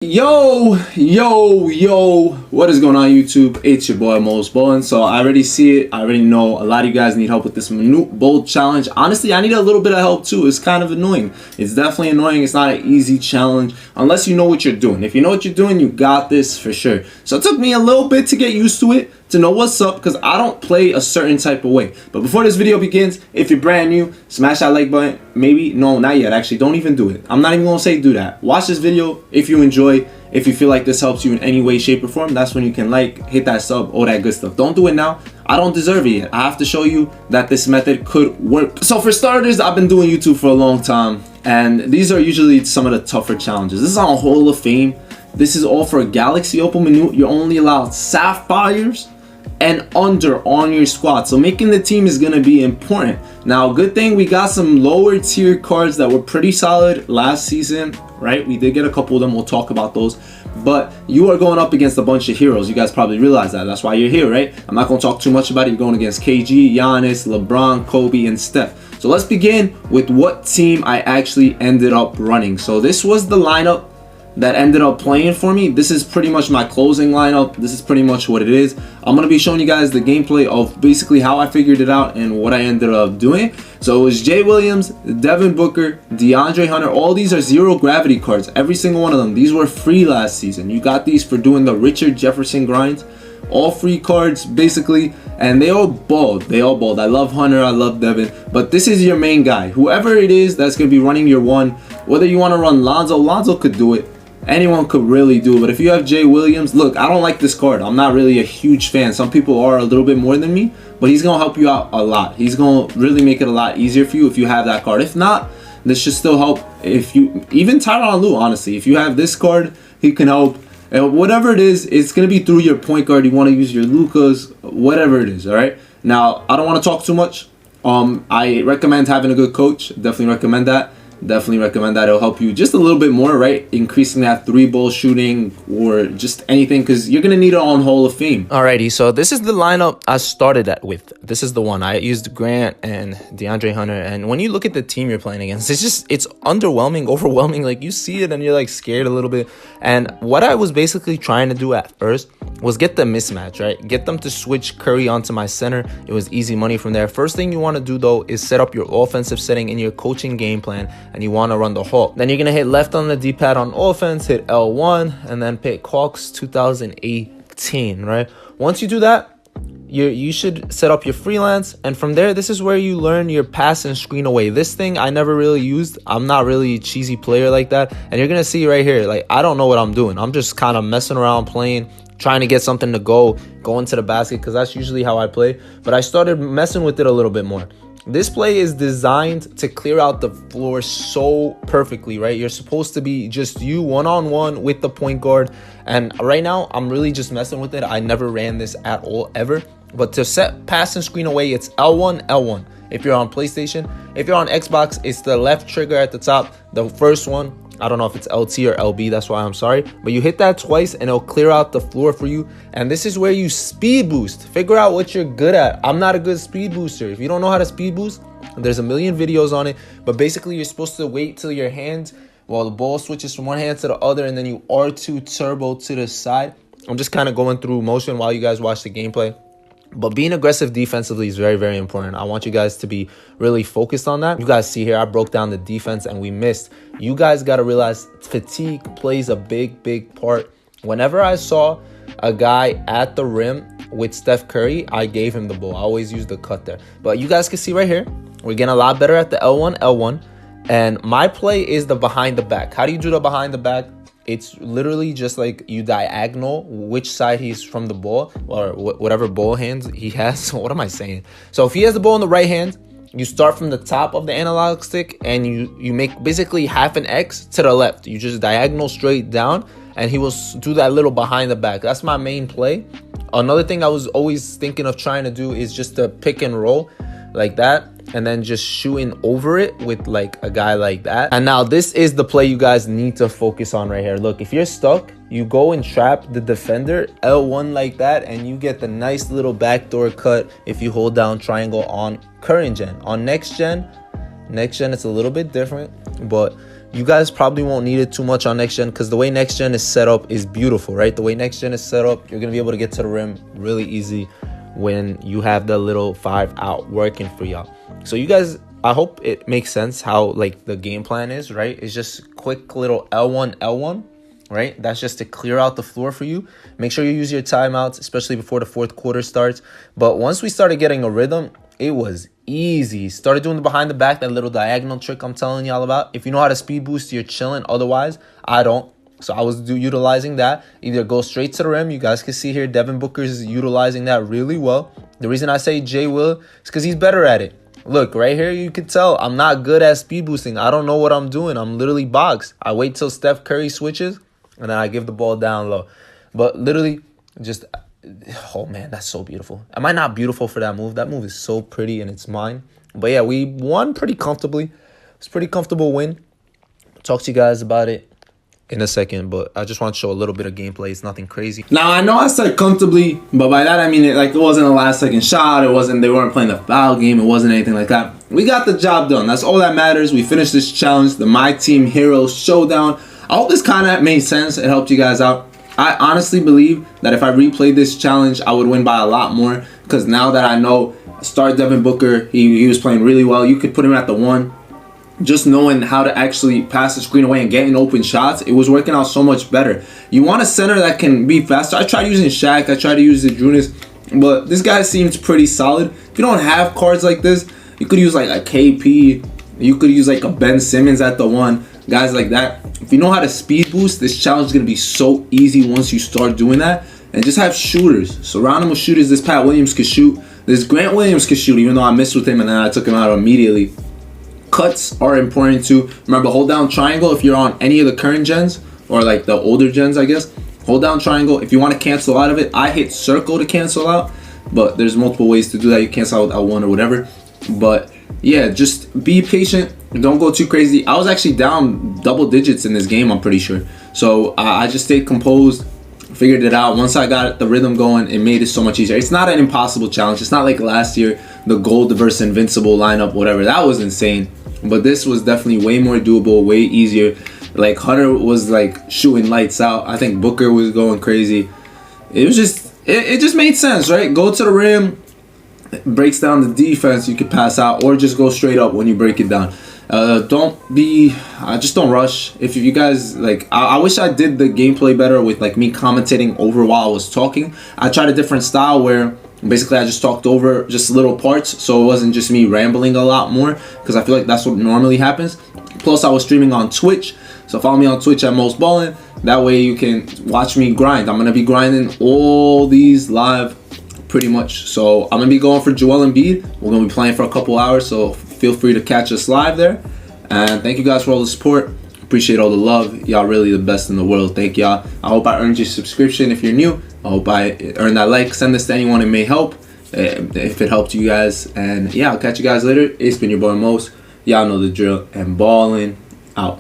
Yo, what is going on YouTube? It's your boy Mosballin. So I already see it. I already know a lot of you guys need help with this Manute Bowl challenge. Honestly, I need a little bit of help too. It's kind of annoying. It's definitely annoying. It's not an easy challenge unless you know what you're doing. If you know what you're doing, you got this for sure. So it took me a little bit to get used to it, to know what's up, because I don't play a certain type of way. But before this video begins, if you're brand new, smash that like button. Maybe, no, not yet. Actually, don't even do it. I'm not even gonna say do that. Watch this video if you enjoy. If you feel like this helps you in any way, shape, or form, that's when you can hit that sub, all that good stuff. Don't do it now. I don't deserve it yet. I have to show you that this method could work. So for starters, I've been doing YouTube for a long time, and these are usually some of the tougher challenges. This is on Hall of Fame. This is all for a Galaxy OPAL Manute. You're only allowed Sapphires and under on your squad, so making the team is going to be important. Now, good thing we got some lower tier cards that were pretty solid last season, right? We did get a couple of them. We'll talk about those, but you are going up against a bunch of heroes. You guys probably realize that. That's why you're here, right? I'm not going to talk too much about it. You're going against KG, Giannis, LeBron, Kobe, and Steph. So let's begin with what team I actually ended up running. So this was the lineup that ended up playing for me. This is pretty much my closing lineup. This is pretty much what it is. I'm going to be showing you guys the gameplay of basically how I figured it out and what I ended up doing. So it was Jay Williams, Devin Booker, DeAndre Hunter. All these are zero gravity cards. Every single one of them. These were free last season. You got these for doing the Richard Jefferson grinds. All free cards basically, and they all balled. They all balled. I love Hunter, I love Devin, but this is your main guy. Whoever it is that's going to be running your one, whether you want to run Lonzo could do it. Anyone could really do it. But if you have Jay Williams, look, I don't like this card. I'm not really a huge fan. Some people are a little bit more than me, but he's going to help you out a lot. He's going to really make it a lot easier for you if you have that card. If not, this should still help. If you, even Tyronn Lue, honestly, if you have this card, he can help. And whatever it is, it's going to be through your point guard. You want to use your Lucas, whatever it is, all right? Now, I don't want to talk too much. I recommend having a good coach. Definitely recommend that. Definitely recommend that. It'll help you just a little bit more, right? Increasing that 3-ball shooting or just anything, because you're going to need it on Hall of Fame. Alrighty, so this is the lineup I started with. This is the one. I used Grant and DeAndre Hunter. And when you look at the team you're playing against, it's underwhelming, overwhelming. Like, you see it and you're like scared a little bit. And what I was basically trying to do at first was get the mismatch, right? Get them to switch Curry onto my center. It was easy money from there. First thing you want to do, though, is set up your offensive setting in your coaching game plan, and you want to run the Hawk. Then you're going to hit left on the D-pad on offense, hit L1, and then pick Hawks 2018, right? Once you do that, you should set up your freelance, and from there, this is where you learn your pass and screen away. This thing I never really used. I'm not really a cheesy player like that, and you're going to see right here, like, I don't know what I'm doing. I'm just kind of messing around playing, trying to get something to go into the basket, because that's usually how I play. But I started messing with it a little bit more. This play is designed to clear out the floor so perfectly, right? You're supposed to be just you one-on-one with the point guard. And right now, I'm really just messing with it. I never ran this at all, ever. But to set pass and screen away, it's L1, L1. If you're on PlayStation, if you're on Xbox, it's the left trigger at the top, the first one. I don't know if it's LT or LB, that's why I'm sorry. But you hit that twice and it'll clear out the floor for you. And this is where you speed boost. Figure out what you're good at. I'm not a good speed booster. If you don't know how to speed boost, there's a million videos on it. But basically, you're supposed to wait till your hand, while the ball switches from one hand to the other, and then you R2 turbo to the side. I'm just kind of going through motion while you guys watch the gameplay. But being aggressive defensively is very, very important. I want you guys to be really focused on that. You guys see here, I broke down the defense and we missed. You guys got to realize fatigue plays a big, big part. Whenever I saw a guy at the rim with Steph Curry, I gave him the ball. I always use the cut there. But you guys can see right here, we're getting a lot better at the L1, L1. And my play is the behind the back. How do you do the behind the back? It's literally just like you diagonal which side he's from the ball, or whatever ball hands he has. What am I saying? So if he has the ball in the right hand, you start from the top of the analog stick and you make basically half an X to the left. You just diagonal straight down and he will do that little behind the back. That's my main play. Another thing I was always thinking of trying to do is just to pick and roll like that, and then just shooting over it with like a guy like that. And now this is the play you guys need to focus on right here. Look, if you're stuck, you go and trap the defender L1 like that, and you get the nice little backdoor cut if you hold down triangle on current gen. On next gen it's a little bit different, but You guys probably won't need it too much on next gen because the way next gen is set up is beautiful, right? The way next gen is set up, you're gonna be able to get to the rim really easy when you have the little 5 out working for y'all. So you guys, I hope it makes sense how like the game plan is, right? It's just quick little L1, right? That's just to clear out the floor for you. Make sure you use your timeouts, especially before the fourth quarter starts. But once we started getting a rhythm, it was easy. Started doing the behind the back, that little diagonal trick I'm telling y'all about. If you know how to speed boost, you're chilling. Otherwise, I don't. So I was utilizing that. Either go straight to the rim. You guys can see here, Devin Booker is utilizing that really well. The reason I say Jay Will is because he's better at it. Look, right here, you can tell I'm not good at speed boosting. I don't know what I'm doing. I'm literally boxed. I wait till Steph Curry switches, and then I give the ball down low. But literally, just... oh man, that's so beautiful. Am I not beautiful for that move? That move is so pretty and it's mine. But yeah, we won pretty comfortably. It's a pretty comfortable win. I'll talk to you guys about it in a second, but I just want to show a little bit of gameplay. It's nothing crazy. Now I know I said comfortably, but by that I mean it wasn't a last second shot. They weren't playing the foul game. It wasn't anything like that. We got the job done. That's all that matters. We finished this challenge, the My Team Heroes Showdown. I hope this kind of made sense. It helped you guys out. I honestly believe that if I replayed this challenge, I would win by a lot more. Because now that I know, start Devin Booker, he was playing really well. You could put him at the 1. Just knowing how to actually pass the screen away and getting open shots, it was working out so much better. You want a center that can be faster. I tried using Shaq. I tried to use the Junis. But this guy seems pretty solid. If you don't have cards like this, you could use like a KP. You could use like a Ben Simmons at the 1. Guys like that. If you know how to speed boost, this challenge is going to be so easy once you start doing that. And just have shooters. Surround them with shooters. This Pat Williams could shoot. This Grant Williams could shoot, even though I missed with him and then I took him out immediately. Cuts are important too. Remember, hold down triangle if you're on any of the current gens or like the older gens, I guess. Hold down triangle. If you want to cancel out of it, I hit circle to cancel out. But there's multiple ways to do that. You cancel out with L1 or whatever. But yeah, just be patient. Don't go too crazy. I was actually down double digits in this game, I'm pretty sure. So I just stayed composed, figured it out. Once I got the rhythm going, it made it so much easier. It's not an impossible challenge. It's not like last year, the gold versus invincible lineup, whatever. That was insane. But this was definitely way more doable, way easier. Like Hunter was like shooting lights out. I think Booker was going crazy. It was just, it just made sense, right? Go to the rim. It breaks down the defense, you could pass out or just go straight up when you break it down. Just don't rush. If you guys like, I wish I did the gameplay better with like me commentating over while I was talking. I tried a different style where basically I just talked over just little parts, so it wasn't just me rambling a lot more, because I feel like that's what normally happens. Plus I was streaming on Twitch, so follow me on Twitch at Mosballin. That way you can watch me grind. I'm gonna be grinding all these live pretty much. So I'm gonna be going for Joel Embiid. We're gonna be playing for a couple hours, so feel free to catch us live there. And thank you guys for all the support. Appreciate all the love. Y'all really the best in the world. Thank y'all. I hope I earned your subscription if you're new. I hope I earned that like. Send this to anyone it may help, if it helped you guys. And yeah, I'll catch you guys later. It's been your boy Mos. Y'all know the drill. And Ballin' out.